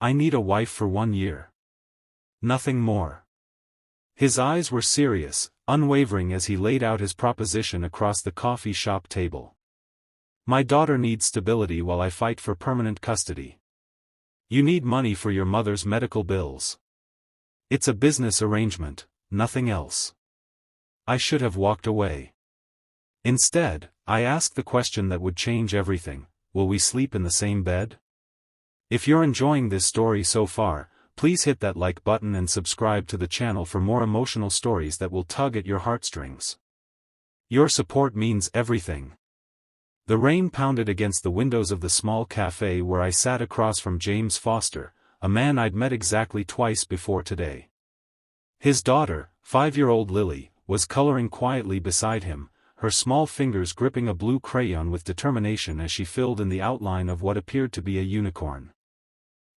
I need a wife for 1 year. Nothing more. His eyes were serious, unwavering as he laid out his proposition across the coffee shop table. My daughter needs stability while I fight for permanent custody. You need money for your mother's medical bills. It's a business arrangement, nothing else. I should have walked away. Instead, I asked the question that would change everything: will we sleep in the same bed? If you're enjoying this story so far, please hit that like button and subscribe to the channel for more emotional stories that will tug at your heartstrings. Your support means everything. The rain pounded against the windows of the small cafe where I sat across from James Foster, a man I'd met exactly twice before today. His daughter, 5-year-old Lily, was coloring quietly beside him, her small fingers gripping a blue crayon with determination as she filled in the outline of what appeared to be a unicorn.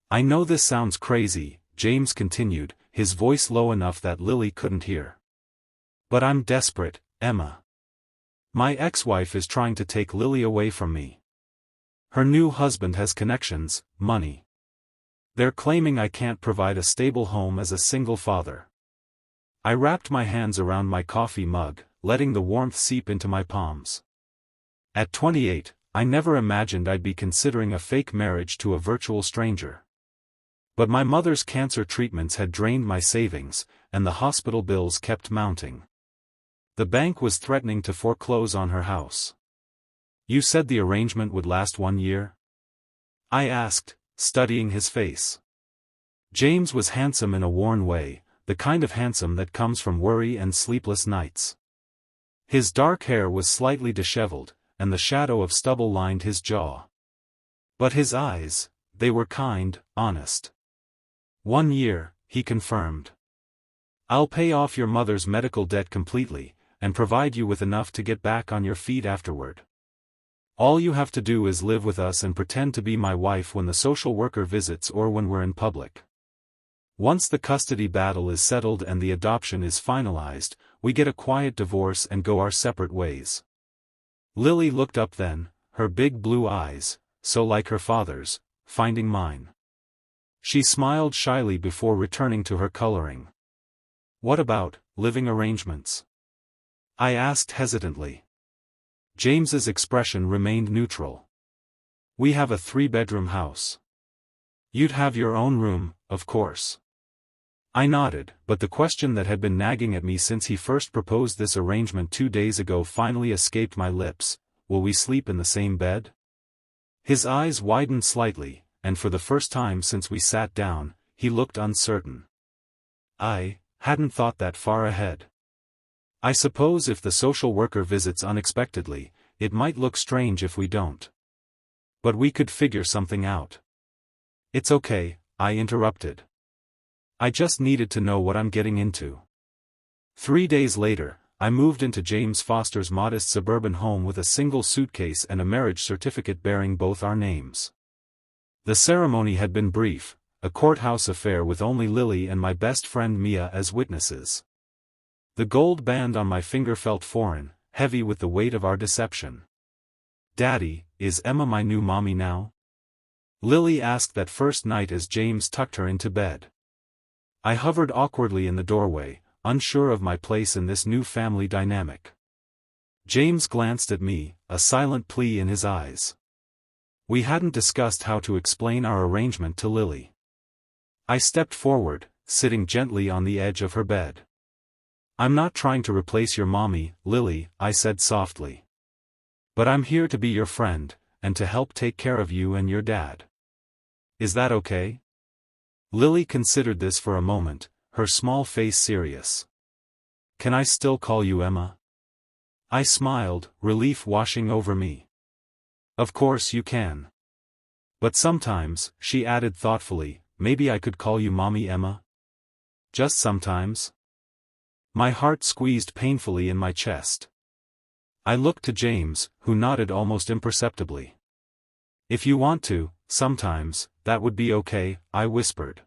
I know this sounds crazy, James continued, his voice low enough that Lily couldn't hear. But I'm desperate, Emma. My ex-wife is trying to take Lily away from me. Her new husband has connections, money. They're claiming I can't provide a stable home as a single father. I wrapped my hands around my coffee mug, letting the warmth seep into my palms. At 28, I never imagined I'd be considering a fake marriage to a virtual stranger. But my mother's cancer treatments had drained my savings, and the hospital bills kept mounting. The bank was threatening to foreclose on her house. You said the arrangement would last 1 year? I asked, studying his face. James was handsome in a worn way, the kind of handsome that comes from worry and sleepless nights. His dark hair was slightly disheveled, and the shadow of stubble lined his jaw. But his eyes, they were kind, honest. 1 year, he confirmed. I'll pay off your mother's medical debt completely, and provide you with enough to get back on your feet afterward. All you have to do is live with us and pretend to be my wife when the social worker visits or when we're in public. Once the custody battle is settled and the adoption is finalized, we get a quiet divorce and go our separate ways. Lily looked up then, her big blue eyes, so like her father's, finding mine. She smiled shyly before returning to her coloring. What about living arrangements? I asked hesitantly. James's expression remained neutral. We have a 3-bedroom house. You'd have your own room, of course. I nodded, but the question that had been nagging at me since he first proposed this arrangement 2 days ago finally escaped my lips: will we sleep in the same bed? His eyes widened slightly, and for the first time since we sat down, he looked uncertain. I hadn't thought that far ahead. I suppose if the social worker visits unexpectedly, it might look strange if we don't. But we could figure something out. It's okay, I interrupted. I just needed to know what I'm getting into. 3 days later, I moved into James Foster's modest suburban home with a single suitcase and a marriage certificate bearing both our names. The ceremony had been brief, a courthouse affair with only Lily and my best friend Mia as witnesses. The gold band on my finger felt foreign, heavy with the weight of our deception. Daddy, is Emma my new mommy now? Lily asked that first night as James tucked her into bed. I hovered awkwardly in the doorway, unsure of my place in this new family dynamic. James glanced at me, a silent plea in his eyes. We hadn't discussed how to explain our arrangement to Lily. I stepped forward, sitting gently on the edge of her bed. I'm not trying to replace your mommy, Lily, I said softly. But I'm here to be your friend, and to help take care of you and your dad. Is that okay? Lily considered this for a moment, her small face serious. Can I still call you Emma? I smiled, relief washing over me. Of course you can. But sometimes, she added thoughtfully, maybe I could call you Mommy Emma? Just sometimes? My heart squeezed painfully in my chest. I looked to James, who nodded almost imperceptibly. If you want to, sometimes, that would be okay, I whispered.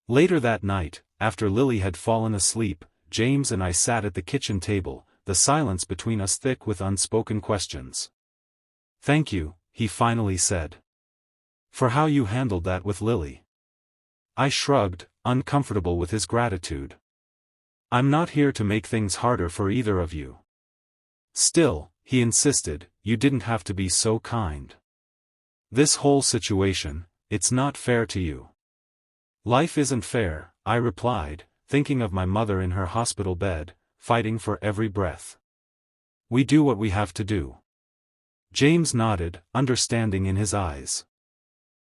Later that night, after Lily had fallen asleep, James and I sat at the kitchen table, the silence between us thick with unspoken questions. Thank you, he finally said. For how you handled that with Lily. I shrugged, uncomfortable with his gratitude. I'm not here to make things harder for either of you. Still, he insisted, you didn't have to be so kind. This whole situation, it's not fair to you. Life isn't fair, I replied, thinking of my mother in her hospital bed, fighting for every breath. We do what we have to do. James nodded, understanding in his eyes.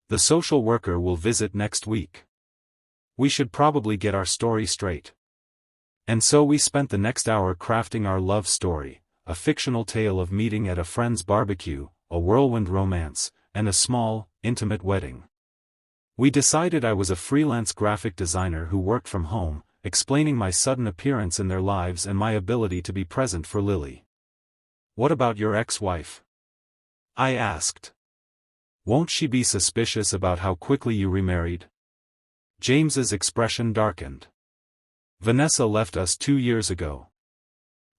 The social worker will visit next week. We should probably get our story straight. And so we spent the next hour crafting our love story, a fictional tale of meeting at a friend's barbecue, a whirlwind romance, and a small, intimate wedding. We decided I was a freelance graphic designer who worked from home, explaining my sudden appearance in their lives and my ability to be present for Lily. What about your ex-wife? I asked. Won't she be suspicious about how quickly you remarried? James's expression darkened. Vanessa left us 2 years ago.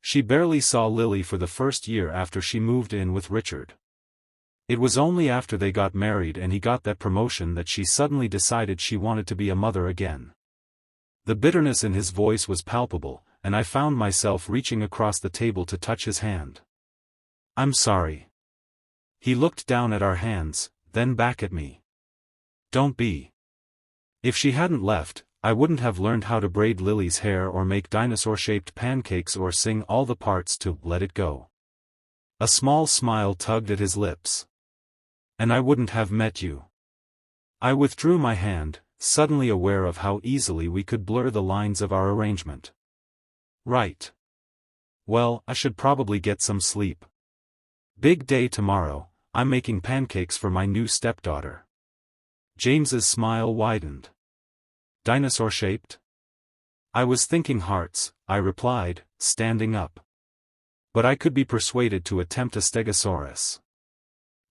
She barely saw Lily for the first year after she moved in with Richard. It was only after they got married and he got that promotion that she suddenly decided she wanted to be a mother again. The bitterness in his voice was palpable, and I found myself reaching across the table to touch his hand. I'm sorry. He looked down at our hands, then back at me. Don't be. If she hadn't left, I wouldn't have learned how to braid Lily's hair or make dinosaur-shaped pancakes or sing all the parts to Let It Go. A small smile tugged at his lips. And I wouldn't have met you. I withdrew my hand, suddenly aware of how easily we could blur the lines of our arrangement. Right. Well, I should probably get some sleep. Big day tomorrow, I'm making pancakes for my new stepdaughter. James's smile widened. Dinosaur-shaped? I was thinking hearts, I replied, standing up. But I could be persuaded to attempt a stegosaurus.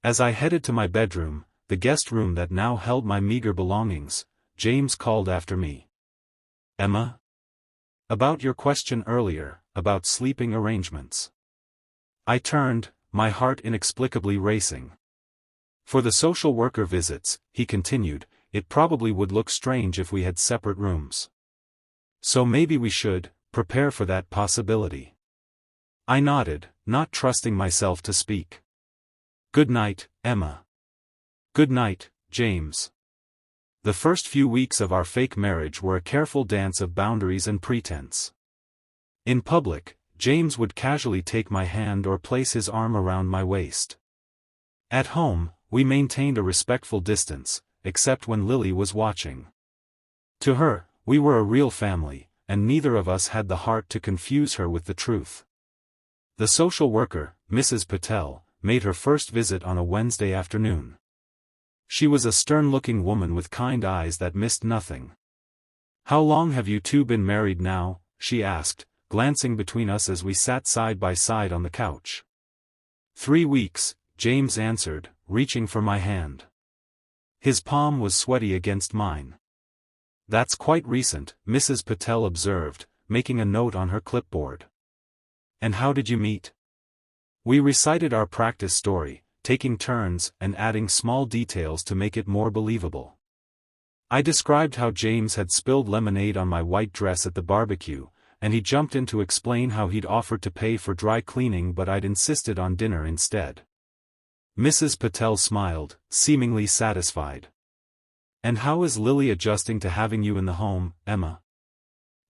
As I headed to my bedroom, the guest room that now held my meager belongings, James called after me. Emma? About your question earlier, about sleeping arrangements. I turned, my heart inexplicably racing. For the social worker visits, he continued, it probably would look strange if we had separate rooms. So maybe we should prepare for that possibility. I nodded, not trusting myself to speak. Good night, Emma. Good night, James. The first few weeks of our fake marriage were a careful dance of boundaries and pretense. In public, James would casually take my hand or place his arm around my waist. At home, we maintained a respectful distance, except when Lily was watching. To her, we were a real family, and neither of us had the heart to confuse her with the truth. The social worker, Mrs. Patel, made her first visit on a Wednesday afternoon. She was a stern-looking woman with kind eyes that missed nothing. How long have you two been married now? She asked, glancing between us as we sat side by side on the couch. 3 weeks, James answered, reaching for my hand. His palm was sweaty against mine. That's quite recent, Mrs. Patel observed, making a note on her clipboard. And how did you meet? We recited our practice story, taking turns and adding small details to make it more believable. I described how James had spilled lemonade on my white dress at the barbecue, and he jumped in to explain how he'd offered to pay for dry cleaning but I'd insisted on dinner instead. Mrs. Patel smiled, seemingly satisfied. And how is Lily adjusting to having you in the home, Emma?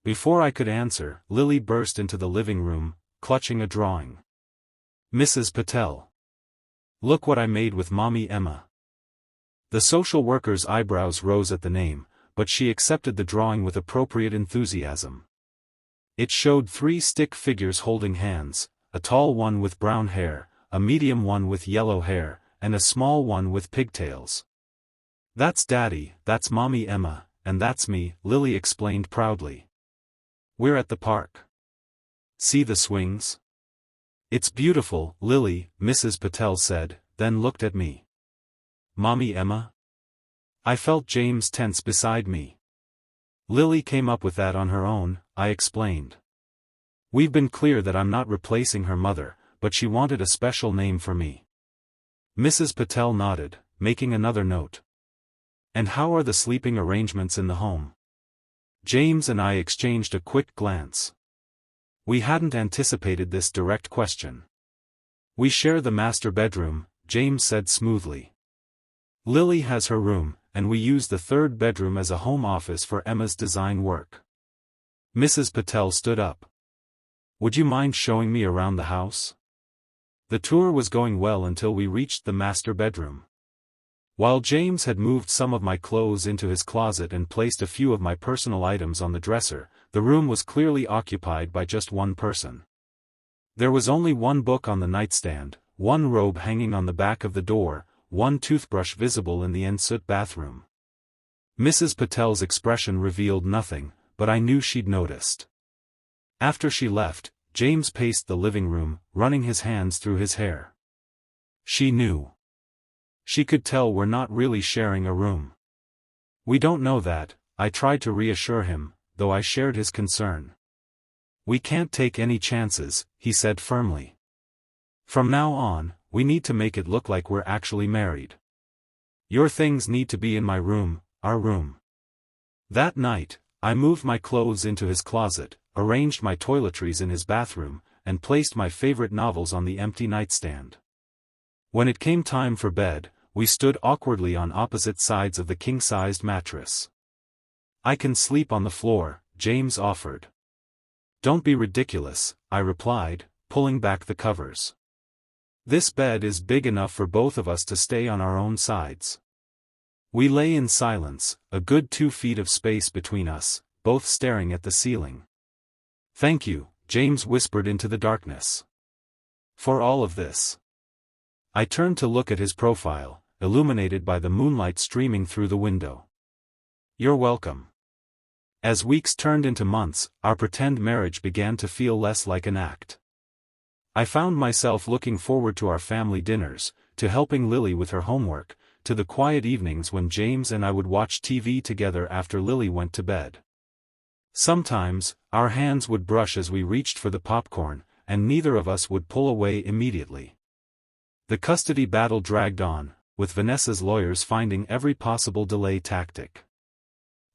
Before I could answer, Lily burst into the living room, clutching a drawing. Mrs. Patel. Look what I made with Mommy Emma. The social worker's eyebrows rose at the name, but she accepted the drawing with appropriate enthusiasm. It showed 3 stick figures holding hands, a tall one with brown hair, a medium one with yellow hair, and a small one with pigtails. That's Daddy, that's Mommy Emma, and that's me, Lily explained proudly. We're at the park. See the swings? It's beautiful, Lily, Mrs. Patel said, then looked at me. Mommy Emma? I felt James tense beside me. Lily came up with that on her own, I explained. We've been clear that I'm not replacing her mother, but she wanted a special name for me. Mrs. Patel nodded, making another note. And how are the sleeping arrangements in the home? James and I exchanged a quick glance. We hadn't anticipated this direct question. We share the master bedroom, James said smoothly. Lily has her room, and we use the third bedroom as a home office for Emma's design work. Mrs. Patel stood up. Would you mind showing me around the house? The tour was going well until we reached the master bedroom. While James had moved some of my clothes into his closet and placed a few of my personal items on the dresser, the room was clearly occupied by just one person. There was only one book on the nightstand, one robe hanging on the back of the door, one toothbrush visible in the ensuite bathroom. Mrs. Patel's expression revealed nothing, but I knew she'd noticed. After she left, James paced the living room, running his hands through his hair. She knew. She could tell we're not really sharing a room. We don't know that, I tried to reassure him, though I shared his concern. We can't take any chances, he said firmly. From now on, we need to make it look like we're actually married. Your things need to be in my room, our room. That night, I moved my clothes into his closet, arranged my toiletries in his bathroom, and placed my favorite novels on the empty nightstand. When it came time for bed, we stood awkwardly on opposite sides of the king-sized mattress. I can sleep on the floor, James offered. Don't be ridiculous, I replied, pulling back the covers. This bed is big enough for both of us to stay on our own sides. We lay in silence, a good 2 feet of space between us, both staring at the ceiling. Thank you, James whispered into the darkness. For all of this. I turned to look at his profile, illuminated by the moonlight streaming through the window. You're welcome. As weeks turned into months, our pretend marriage began to feel less like an act. I found myself looking forward to our family dinners, to helping Lily with her homework, to the quiet evenings when James and I would watch TV together after Lily went to bed. Sometimes, our hands would brush as we reached for the popcorn, and neither of us would pull away immediately. The custody battle dragged on, with Vanessa's lawyers finding every possible delay tactic.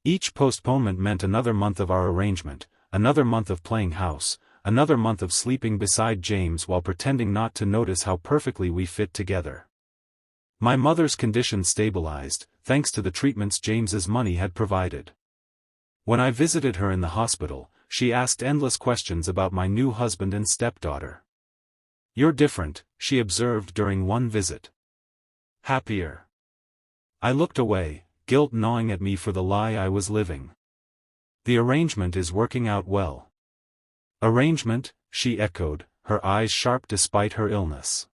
Each postponement meant another month of our arrangement, another month of playing house, another month of sleeping beside James while pretending not to notice how perfectly we fit together. My mother's condition stabilized, thanks to the treatments James's money had provided. When I visited her in the hospital, she asked endless questions about my new husband and stepdaughter. You're different, she observed during one visit. Happier. I looked away, guilt gnawing at me for the lie I was living. The arrangement is working out well. Arrangement, she echoed, her eyes sharp despite her illness.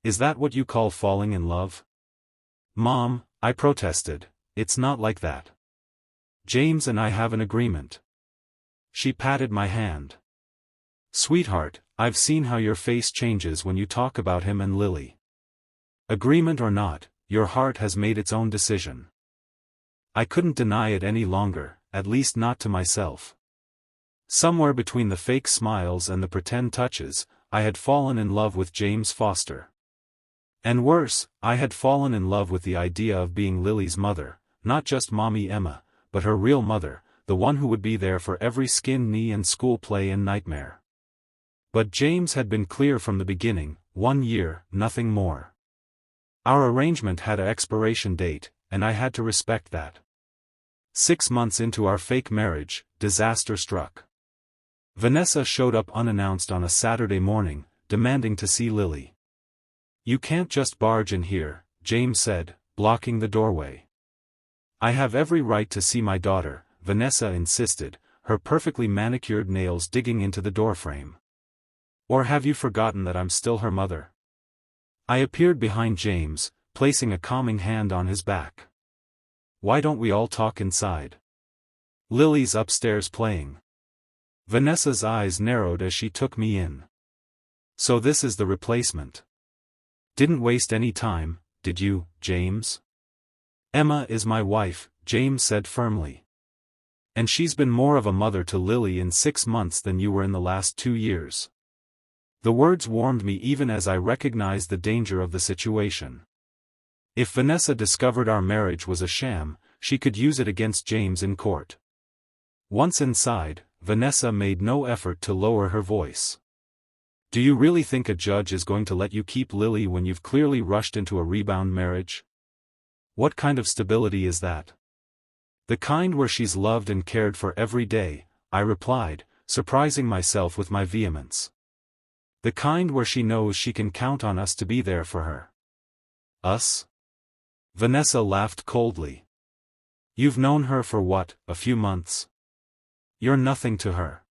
Is that what you call falling in love? Mom, I protested, it's not like that. James and I have an agreement. She patted my hand. Sweetheart, I've seen how your face changes when you talk about him and Lily. Agreement or not, your heart has made its own decision. I couldn't deny it any longer, at least not to myself. Somewhere between the fake smiles and the pretend touches, I had fallen in love with James Foster. And worse, I had fallen in love with the idea of being Lily's mother, not just Mommy Emma, but her real mother, the one who would be there for every skin knee and school play and nightmare. But James had been clear from the beginning, 1 year, nothing more. Our arrangement had an expiration date, and I had to respect that. 6 months into our fake marriage, disaster struck. Vanessa showed up unannounced on a Saturday morning, demanding to see Lily. You can't just barge in here, James said, blocking the doorway. I have every right to see my daughter, Vanessa insisted, her perfectly manicured nails digging into the doorframe. Or have you forgotten that I'm still her mother? I appeared behind James, placing a calming hand on his back. Why don't we all talk inside? Lily's upstairs playing. Vanessa's eyes narrowed as she took me in. So this is the replacement. Didn't waste any time, did you, James? Emma is my wife, James said firmly. And she's been more of a mother to Lily in 6 months than you were in the last 2 years. The words warmed me even as I recognized the danger of the situation. If Vanessa discovered our marriage was a sham, she could use it against James in court. Once inside, Vanessa made no effort to lower her voice. Do you really think a judge is going to let you keep Lily when you've clearly rushed into a rebound marriage? What kind of stability is that? The kind where she's loved and cared for every day, I replied, surprising myself with my vehemence. The kind where she knows she can count on us to be there for her. Us? Vanessa laughed coldly. You've known her for what, a few months? You're nothing to her.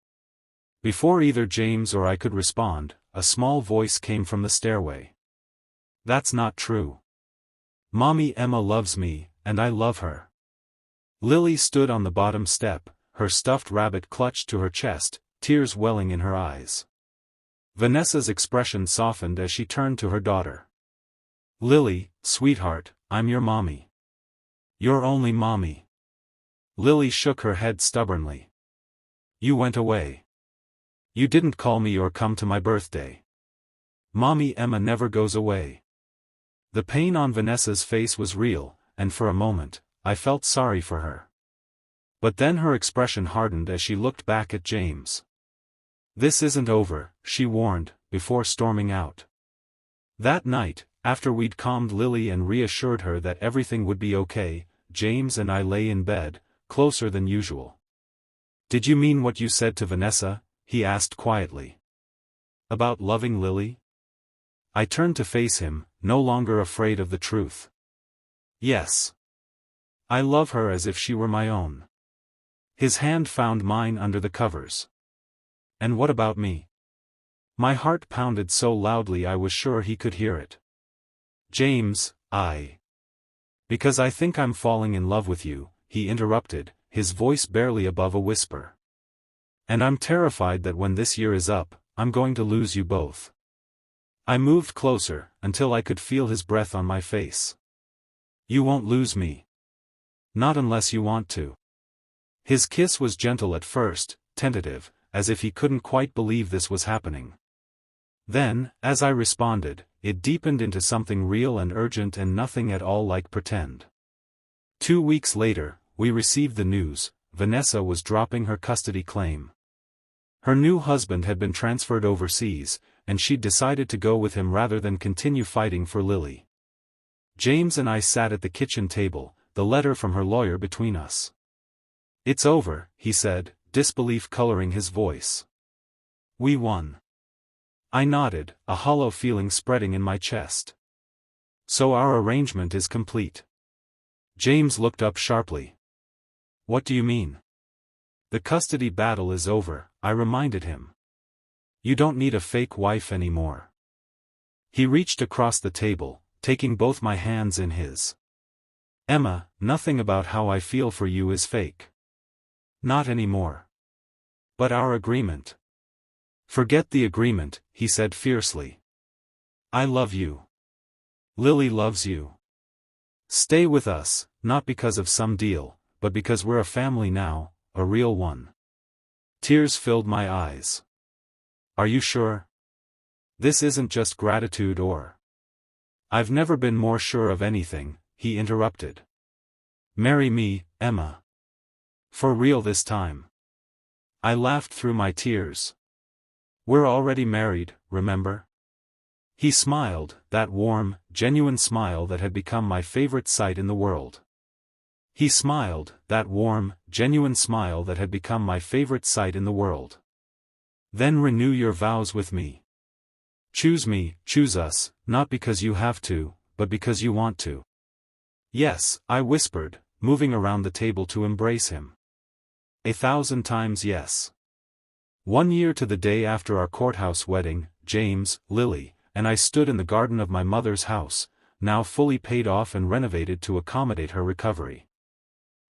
Before either James or I could respond, a small voice came from the stairway. That's not true. Mommy Emma loves me, and I love her. Lily stood on the bottom step, her stuffed rabbit clutched to her chest, tears welling in her eyes. Vanessa's expression softened as she turned to her daughter. Lily, sweetheart, I'm your mommy. Your only mommy. Lily shook her head stubbornly. You went away. You didn't call me or come to my birthday. Mommy Emma never goes away. The pain on Vanessa's face was real, and for a moment, I felt sorry for her. But then her expression hardened as she looked back at James. This isn't over, she warned, before storming out. That night, after we'd calmed Lily and reassured her that everything would be okay, James and I lay in bed, closer than usual. Did you mean what you said to Vanessa? He asked quietly. About loving Lily? I turned to face him, no longer afraid of the truth. Yes. I love her as if she were my own. His hand found mine under the covers. And what about me? My heart pounded so loudly I was sure he could hear it. James, Because I think I'm falling in love with you, he interrupted, his voice barely above a whisper. And I'm terrified that when this year is up, I'm going to lose you both. I moved closer, until I could feel his breath on my face. You won't lose me. Not unless you want to. His kiss was gentle at first, tentative, as if he couldn't quite believe this was happening. Then, as I responded, it deepened into something real and urgent and nothing at all like pretend. 2 weeks later, we received the news: Vanessa was dropping her custody claim. Her new husband had been transferred overseas, and she'd decided to go with him rather than continue fighting for Lily. James and I sat at the kitchen table, the letter from her lawyer between us. It's over, he said, disbelief coloring his voice. We won. I nodded, a hollow feeling spreading in my chest. So our arrangement is complete. James looked up sharply. What do you mean? The custody battle is over, I reminded him. You don't need a fake wife anymore. He reached across the table, taking both my hands in his. Emma, nothing about how I feel for you is fake. Not anymore. But our agreement. Forget the agreement, he said fiercely. I love you. Lily loves you. Stay with us, not because of some deal, but because we're a family now, a real one. Tears filled my eyes. Are you sure? This isn't just gratitude or... I've never been more sure of anything, he interrupted. Marry me, Emma. For real this time. I laughed through my tears. We're already married, remember? He smiled, that warm, genuine smile that had become my favorite sight in the world. He smiled, that warm, genuine smile that had become my favorite sight in the world. Then renew your vows with me. Choose me, choose us, not because you have to, but because you want to. Yes, I whispered, moving around the table to embrace him. 1,000 times yes. 1 year to the day after our courthouse wedding, James, Lily, and I stood in the garden of my mother's house, now fully paid off and renovated to accommodate her recovery.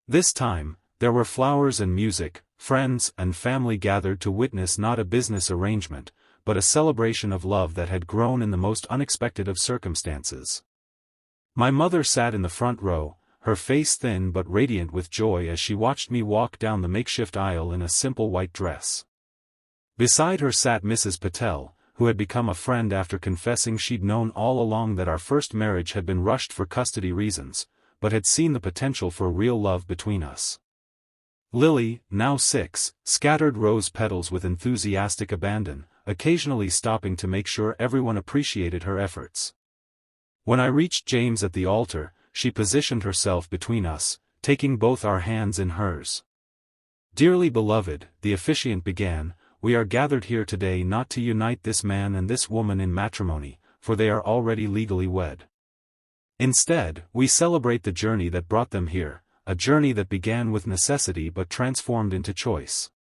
This time, there were flowers and music, friends and family gathered to witness not a business arrangement, but a celebration of love that had grown in the most unexpected of circumstances. My mother sat in the front row, her face thin but radiant with joy as she watched me walk down the makeshift aisle in a simple white dress. Beside her sat Mrs. Patel, who had become a friend after confessing she'd known all along that our first marriage had been rushed for custody reasons, but had seen the potential for real love between us. Lily, now 6, scattered rose petals with enthusiastic abandon, occasionally stopping to make sure everyone appreciated her efforts. When I reached James at the altar, she positioned herself between us, taking both our hands in hers. "Dearly beloved," the officiant began, "we are gathered here today not to unite this man and this woman in matrimony, for they are already legally wed. Instead, we celebrate the journey that brought them here, a journey that began with necessity but transformed into choice."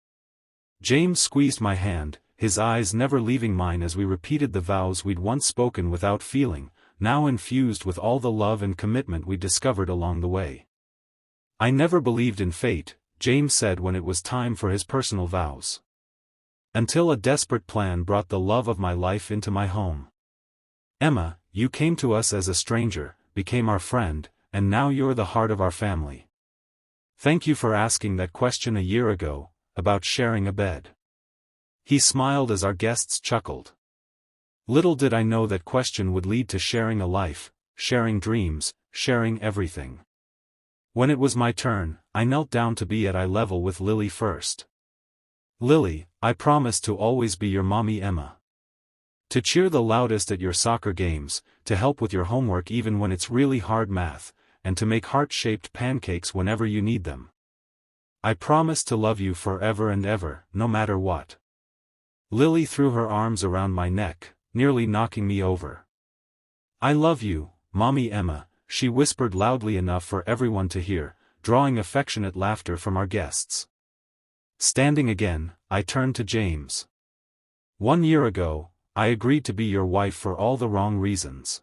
James squeezed my hand, his eyes never leaving mine as we repeated the vows we'd once spoken without feeling, now infused with all the love and commitment we discovered along the way. "I never believed in fate," James said when it was time for his personal vows. "Until a desperate plan brought the love of my life into my home. Emma, you came to us as a stranger, became our friend, and now you're the heart of our family. Thank you for asking that question a year ago, about sharing a bed." He smiled as our guests chuckled. Little did I know that question would lead to sharing a life, sharing dreams, sharing everything. When it was my turn, I knelt down to be at eye level with Lily first. "Lily, I promise to always be your mommy Emma. To cheer the loudest at your soccer games, to help with your homework even when it's really hard math, and to make heart-shaped pancakes whenever you need them. I promise to love you forever and ever, no matter what." Lily threw her arms around my neck, nearly knocking me over. "I love you, Mommy Emma," she whispered loudly enough for everyone to hear, drawing affectionate laughter from our guests. Standing again, I turned to James. "1 year ago, I agreed to be your wife for all the wrong reasons.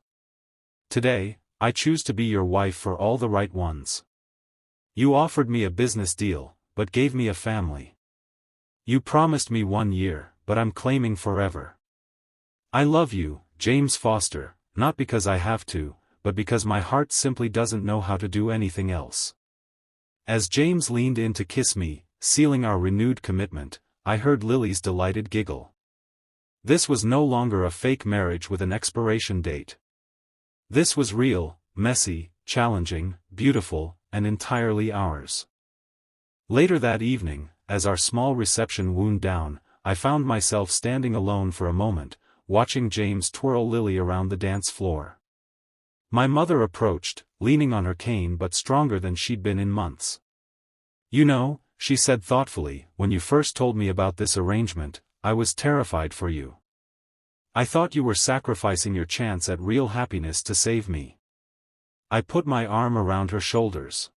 Today, I choose to be your wife for all the right ones. You offered me a business deal, but gave me a family. You promised me 1 year, but I'm claiming forever. I love you, James Foster, not because I have to, but because my heart simply doesn't know how to do anything else." As James leaned in to kiss me, sealing our renewed commitment, I heard Lily's delighted giggle. This was no longer a fake marriage with an expiration date. This was real, messy, challenging, beautiful, and entirely ours. Later that evening, as our small reception wound down, I found myself standing alone for a moment, watching James twirl Lily around the dance floor. My mother approached, leaning on her cane but stronger than she'd been in months. "You know," she said thoughtfully, "when you first told me about this arrangement, I was terrified for you. I thought you were sacrificing your chance at real happiness to save me." I put my arm around her shoulders.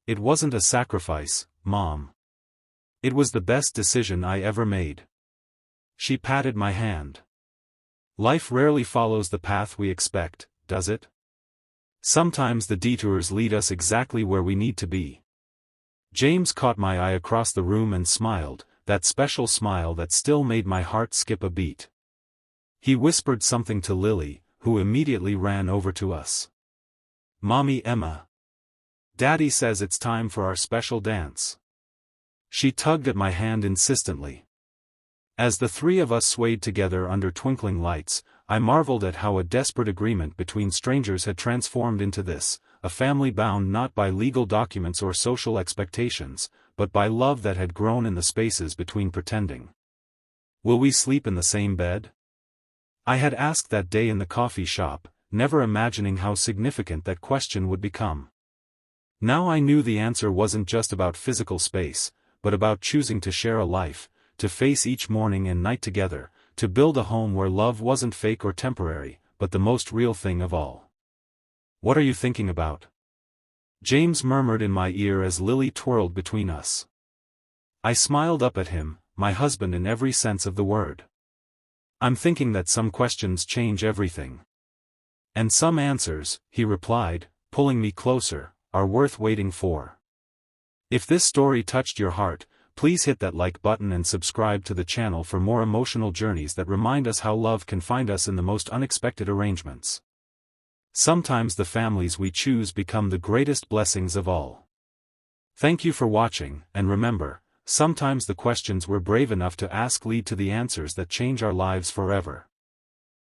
"It wasn't a sacrifice, Mom. It was the best decision I ever made." She patted my hand. "Life rarely follows the path we expect, does it? Sometimes the detours lead us exactly where we need to be." James caught my eye across the room and smiled, that special smile that still made my heart skip a beat. He whispered something to Lily, who immediately ran over to us. "Mommy Emma. Daddy says it's time for our special dance." She tugged at my hand insistently. As the three of us swayed together under twinkling lights, I marveled at how a desperate agreement between strangers had transformed into this, a family bound not by legal documents or social expectations, but by love that had grown in the spaces between pretending. "Will we sleep in the same bed?" I had asked that day in the coffee shop, never imagining how significant that question would become. Now I knew the answer wasn't just about physical space, but about choosing to share a life, to face each morning and night together, to build a home where love wasn't fake or temporary, but the most real thing of all. "What are you thinking about?" James murmured in my ear as Lily twirled between us. I smiled up at him, my husband in every sense of the word. "I'm thinking that some questions change everything. And some answers," he replied, pulling me closer, "are worth waiting for." If this story touched your heart, please hit that like button and subscribe to the channel for more emotional journeys that remind us how love can find us in the most unexpected arrangements. Sometimes the families we choose become the greatest blessings of all. Thank you for watching, and remember, sometimes the questions we're brave enough to ask lead to the answers that change our lives forever.